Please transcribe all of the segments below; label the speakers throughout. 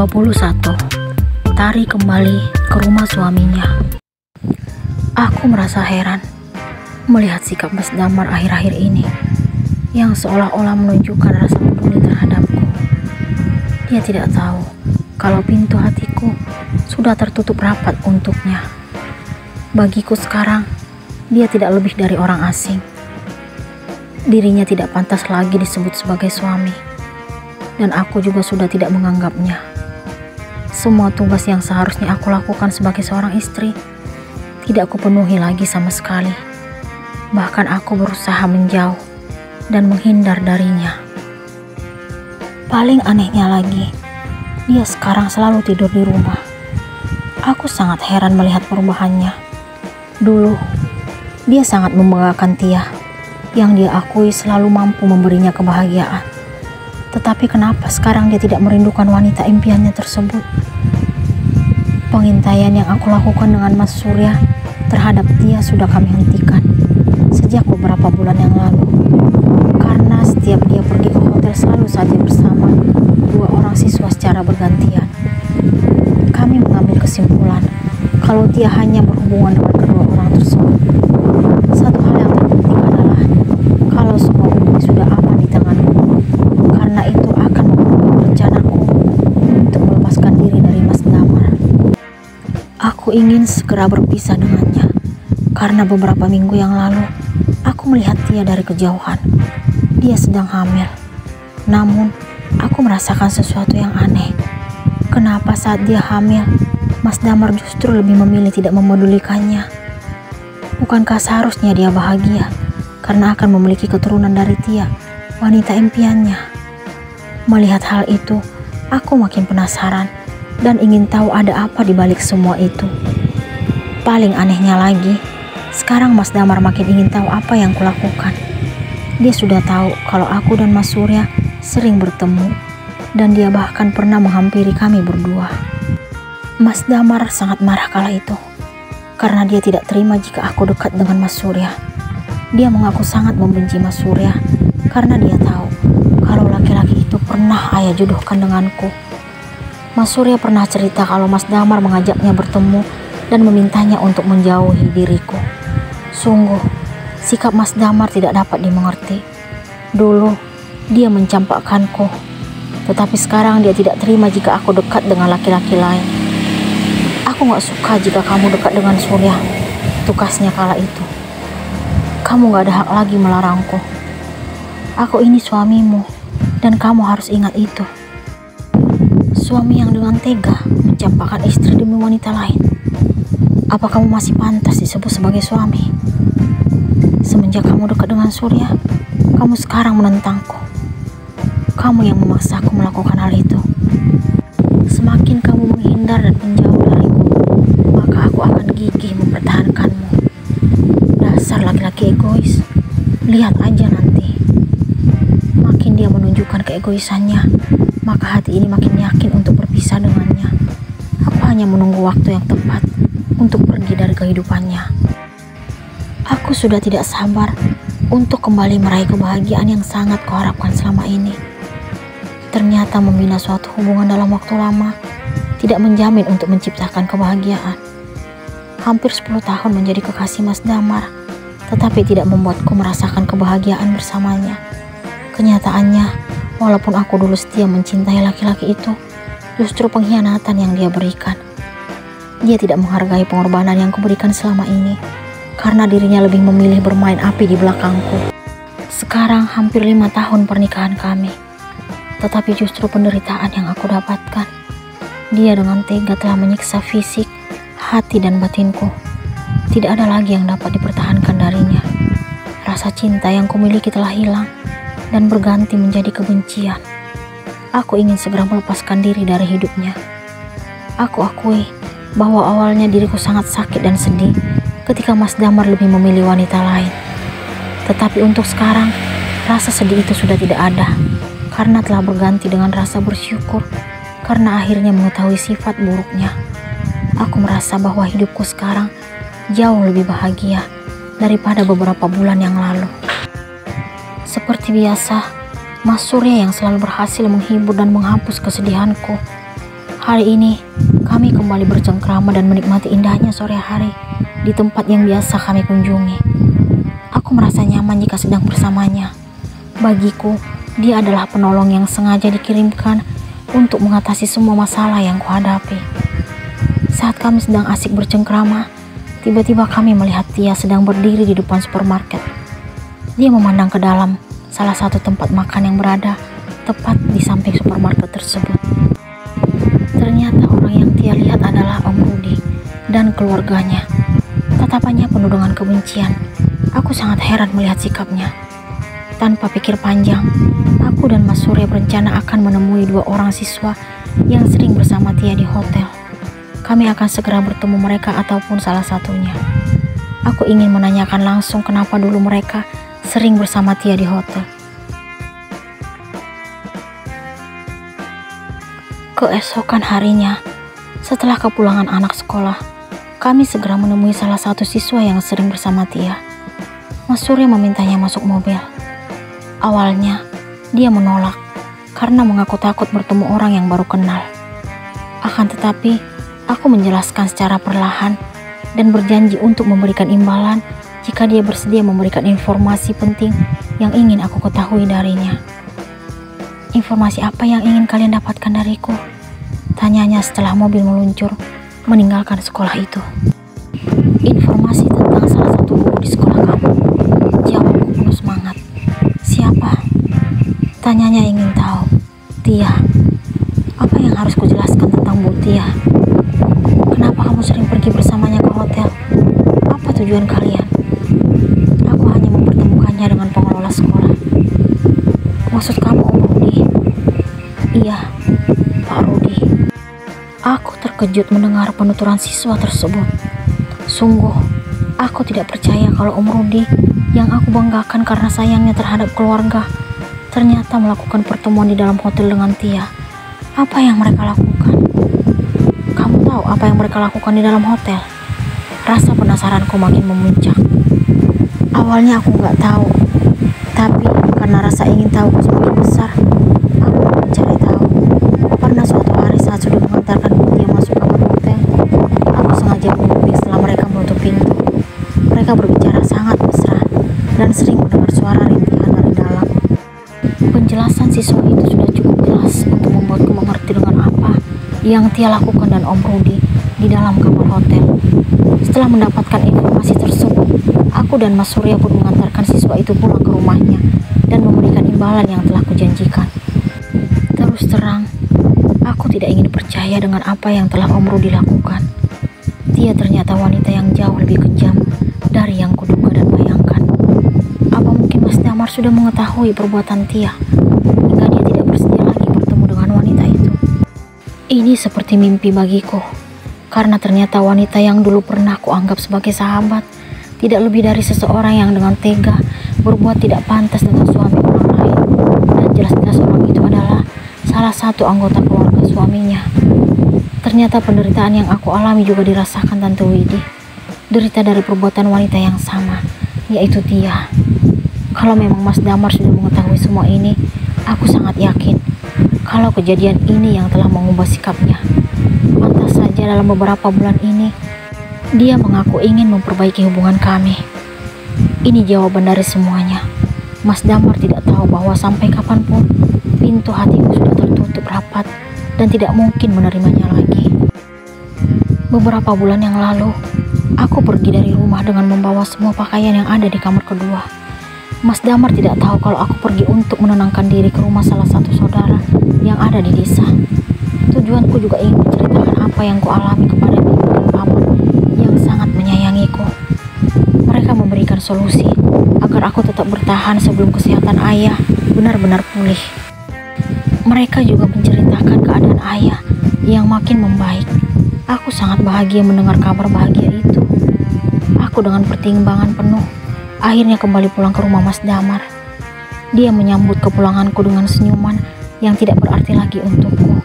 Speaker 1: 21. Tari kembali ke rumah suaminya. Aku merasa heran melihat sikap Mas Damar akhir-akhir ini yang seolah-olah menunjukkan rasa peduli terhadapku. Dia tidak tahu kalau pintu hatiku sudah tertutup rapat untuknya. Bagiku sekarang, dia tidak lebih dari orang asing. Dirinya tidak pantas lagi disebut sebagai suami, dan aku juga sudah tidak menganggapnya. Semua tugas yang seharusnya aku lakukan sebagai seorang istri tidak kupenuhi lagi sama sekali. Bahkan aku berusaha menjauh dan menghindar darinya. Paling anehnya lagi, dia sekarang selalu tidur di rumah. Aku sangat heran melihat perubahannya. Dulu, dia sangat membanggakan Tia, yang dia akui selalu mampu memberinya kebahagiaan. Tetapi kenapa sekarang dia tidak merindukan wanita impiannya tersebut? Pengintaian yang aku lakukan dengan Mas Surya terhadap Tia sudah kami hentikan sejak beberapa bulan yang lalu. Karena setiap dia pergi ke hotel selalu saja bersama dua orang siswa secara bergantian. Kami mengambil kesimpulan kalau Tia hanya berhubungan dengan kedua orang tersebut. Satu hal yang terpenting adalah kalau semua bukti sudah aman di tanganku, karena itu akan memperkuat rencanaku untuk melepaskan diri dari Mas Damar. Aku ingin segera berpisah dengannya, karena beberapa minggu yang lalu aku melihat Tia dari kejauhan. Dia sedang hamil. Namun, aku merasakan sesuatu yang aneh. Kenapa saat dia hamil, Mas Damar justru lebih memilih tidak memedulikannya? Bukankah seharusnya dia bahagia karena akan memiliki keturunan dari Tia, wanita impiannya? Melihat hal itu, aku makin penasaran dan ingin tahu ada apa di balik semua itu. Paling anehnya lagi, sekarang Mas Damar makin ingin tahu apa yang kulakukan. Dia sudah tahu kalau aku dan Mas Surya sering bertemu, dan dia bahkan pernah menghampiri kami berdua. Mas Damar sangat marah kala itu, karena dia tidak terima jika aku dekat dengan Mas Surya. Dia mengaku sangat membenci Mas Surya, karena dia tahu kalau laki-laki itu pernah ayah jodohkan denganku. Mas Surya pernah cerita kalau Mas Damar mengajaknya bertemu dan memintanya untuk menjauhi diriku. Sungguh, sikap Mas Damar tidak dapat dimengerti. Dulu, dia mencampakkanku, tetapi sekarang dia tidak terima jika aku dekat dengan laki-laki lain. Aku gak suka jika kamu dekat dengan Surya, tukasnya kala itu. Kamu gak ada hak lagi melarangku. Aku ini suamimu, dan kamu harus ingat itu. Suami yang dengan tega mencampakkan istri demi wanita lain. Apa kamu masih pantas disebut sebagai suami? Semenjak kamu dekat dengan Surya, kamu sekarang menentangku. Kamu yang memaksaku melakukan hal itu. Semakin kamu menghindar dan menjauh dariku, maka aku akan gigih mempertahankanmu. Dasar laki-laki egois. Lihat aja nanti. Makin dia menunjukkan keegoisannya, maka hati ini makin yakin untuk berpisah dengannya. Aku hanya menunggu waktu yang tepat untuk pergi dari kehidupannya. Aku sudah tidak sabar untuk kembali meraih kebahagiaan yang sangat kuharapkan selama ini. Ternyata membina suatu hubungan dalam waktu lama tidak menjamin untuk menciptakan kebahagiaan. Hampir 10 tahun menjadi kekasih Mas Damar, tetapi tidak membuatku merasakan kebahagiaan bersamanya. Kenyataannya, walaupun aku dulu setia mencintai laki-laki itu, justru pengkhianatan yang dia berikan. Dia tidak menghargai pengorbanan yang kuberikan selama ini, karena dirinya lebih memilih bermain api di belakangku. Sekarang hampir 5 tahun pernikahan kami, tetapi justru penderitaan yang aku dapatkan. Dia dengan tega telah menyiksa fisik, hati dan batinku. Tidak ada lagi yang dapat dipertahankan darinya. Rasa cinta yang kumiliki telah hilang dan berganti menjadi kebencian. Aku ingin segera melepaskan diri dari hidupnya. Aku akui bahwa awalnya diriku sangat sakit dan sedih ketika Mas Damar lebih memilih wanita lain. Tetapi untuk sekarang, rasa sedih itu sudah tidak ada, karena telah berganti dengan rasa bersyukur, karena akhirnya mengetahui sifat buruknya. Aku merasa bahwa hidupku sekarang jauh lebih bahagia daripada beberapa bulan yang lalu. Seperti biasa, Mas Surya yang selalu berhasil menghibur dan menghapus kesedihanku, Hari ini kami kembali bercengkrama dan menikmati indahnya sore hari di tempat yang biasa kami kunjungi. Aku merasa nyaman jika sedang bersamanya. Bagiku, dia adalah penolong yang sengaja dikirimkan untuk mengatasi semua masalah yang kuhadapi. Saat kami sedang asik bercengkrama, tiba-tiba kami melihat Tia sedang berdiri di depan supermarket. Dia memandang ke dalam salah satu tempat makan yang berada tepat di samping supermarket tersebut. Ternyata orang yang Tia lihat adalah Om Rudi dan keluarganya. Tatapannya penuh dengan kebencian. Aku sangat heran melihat sikapnya. Tanpa pikir panjang, aku dan Mas Surya berencana akan menemui 2 orang siswa yang sering bersama Tia di hotel. Kami akan segera bertemu mereka ataupun salah satunya. Aku ingin menanyakan langsung kenapa dulu mereka sering bersama Tia di hotel. Keesokan harinya, setelah kepulangan anak sekolah, kami segera menemui salah satu siswa yang sering bersama Tia. Mas Surya memintanya masuk mobil. Awalnya, dia menolak karena mengaku takut bertemu orang yang baru kenal. Akan tetapi, aku menjelaskan secara perlahan dan berjanji untuk memberikan imbalan jika dia bersedia memberikan informasi penting yang ingin aku ketahui darinya. Informasi apa yang ingin kalian dapatkan dariku? Tanyanya setelah mobil meluncur meninggalkan sekolah itu. Informasi tentang salah satu guru di sekolah kamu. Jawabku penuh semangat. Siapa? Tanyanya ingin tahu. Tia. Apa yang harus kujelaskan tentang Bu Tia? Kenapa kamu sering pergi bersamanya ke hotel? Apa tujuan kalian? Aku hanya mempertemukannya dengan pengelola sekolah. Maksud kamu Om Rudi? Iya, Pak Rudi. Aku terkejut mendengar penuturan siswa tersebut. Sungguh, aku tidak percaya kalau Om Rudi yang aku banggakan karena sayangnya terhadap keluarga ternyata melakukan pertemuan di dalam hotel dengan Tia. Apa yang mereka lakukan? Kamu tahu apa yang mereka lakukan di dalam hotel? Rasa penasaranku makin memuncak. Awalnya aku nggak tahu, tapi karena rasa ingin tahu semakin besar, aku mencari tahu. Pernah suatu hari saat sudah mengantarkan Tia masuk kamar hotel, aku sengaja menguping setelah mereka menutup pintu. Mereka berbicara sangat mesra dan sering mendengar suara rintihan dari dalam. Penjelasan siswa itu sudah cukup jelas untuk membuatku mengerti dengan apa yang Tia lakukan dan Om Rudi di dalam kamar hotel. Setelah mendapatkan informasi tersebut, aku dan Mas Surya pun mengantarkan siswa itu pulang ke rumahnya dan memberikan imbalan yang telah kujanjikan. Terus terang, aku tidak ingin percaya dengan apa yang telah Om Rudi lakukan. Tia ternyata wanita yang jauh lebih kejam dari yang kuduga dan bayangkan. Apa mungkin Mas Damar sudah mengetahui perbuatan Tia hingga dia tidak bersedia lagi bertemu dengan wanita itu? Ini seperti mimpi bagiku, karena ternyata wanita yang dulu pernah kuanggap sebagai sahabat tidak lebih dari seseorang yang dengan tega berbuat tidak pantas dengan suami orang lain, dan jelas-jelas orang itu adalah salah satu anggota keluarga suaminya. Ternyata penderitaan yang aku alami juga dirasakan Tante Widi. Derita dari perbuatan wanita yang sama, yaitu Tia. Kalau memang Mas Damar sudah mengetahui semua ini, aku sangat yakin kalau kejadian ini yang telah mengubah sikapnya. Pantas saja dalam beberapa bulan ini, dia mengaku ingin memperbaiki hubungan kami. Ini jawaban dari semuanya. Mas Damar tidak tahu bahwa sampai kapanpun pintu hatiku sudah tertutup rapat dan tidak mungkin menerimanya lagi. Beberapa bulan yang lalu, aku pergi dari rumah dengan membawa semua pakaian yang ada di kamar kedua. Mas Damar tidak tahu kalau aku pergi untuk menenangkan diri ke rumah salah satu saudara yang ada di desa. Tujuanku juga ingin menceritakan apa yang kualami kepada bibi dan paman yang sangat menyayangiku. Mereka memberikan solusi agar aku tetap bertahan sebelum kesehatan ayah benar-benar pulih. Mereka juga menceritakan keadaan ayah yang makin membaik. Aku sangat bahagia mendengar kabar bahagia itu. Aku dengan pertimbangan penuh akhirnya kembali pulang ke rumah Mas Damar. Dia menyambut kepulanganku dengan senyuman yang tidak berarti lagi untukku.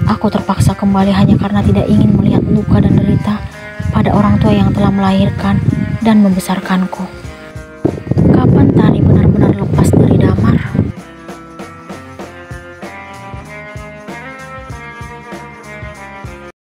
Speaker 1: Aku terpaksa kembali hanya karena tidak ingin melihat luka dan derita pada orang tua yang telah melahirkan dan membesarkanku. Kapan